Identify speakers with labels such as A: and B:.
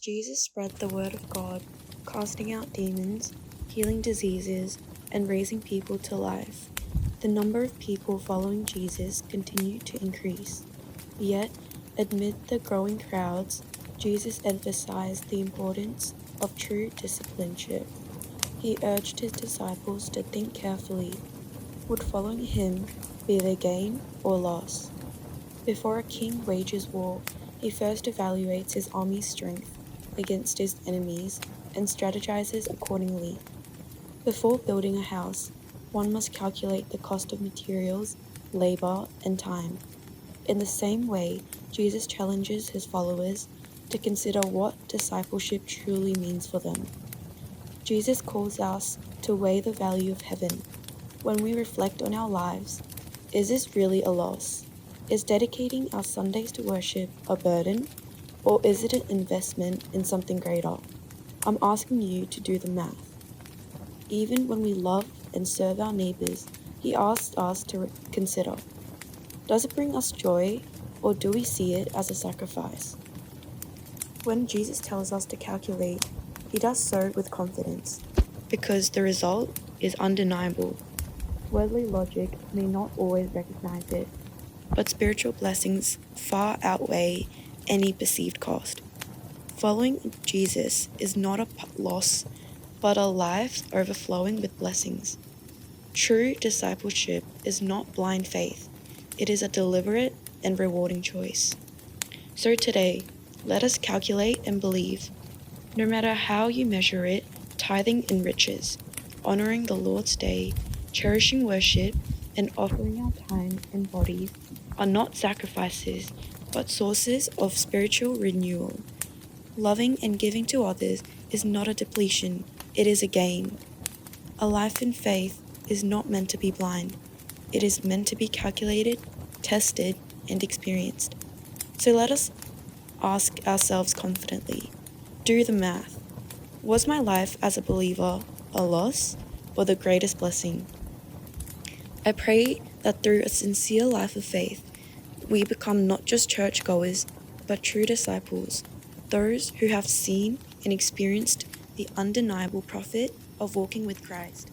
A: Jesus spread the word of God, casting out demons, healing diseases, and raising people to life, the number of people following Jesus continued to increase. Yet, amid the growing crowds, Jesus emphasized the importance of true discipleship. He urged his disciples to think carefully. Would following him be their gain or loss? Before a king wages war, he first evaluates his army's strength against his enemies and strategizes accordingly. Before building a house, one must calculate the cost of materials, labor, and time. In the same way, Jesus challenges his followers to consider what discipleship truly means for them. Jesus calls us to weigh the value of heaven. When we reflect on our lives, is this really a loss? Is dedicating our Sundays to worship a burden, or is it an investment in something greater? I'm asking you to do the math. Even when we love and serve our neighbors, he asks us to consider, does it bring us joy, or do we see it as a sacrifice? When Jesus tells us to calculate, he does so with confidence, because the result is undeniable. Worldly logic may not always recognize it, but spiritual blessings far outweigh any perceived cost. Following Jesus is not a loss, but a life overflowing with blessings. True discipleship is not blind faith. It is a deliberate and rewarding choice. So today, let us calculate and believe. No matter how you measure it, tithing enriches, honoring the Lord's day, cherishing worship, and offering our time and bodies are not sacrifices, but sources of spiritual renewal. Loving and giving to others is not a depletion, it is a gain. A life in faith is not meant to be blind. It is meant to be calculated, tested, and experienced. So let us ask ourselves confidently, do the math. Was my life as a believer a loss or the greatest blessing? I pray that through a sincere life of faith, we become not just churchgoers, but true disciples, those who have seen and experienced the undeniable profit of walking with Christ.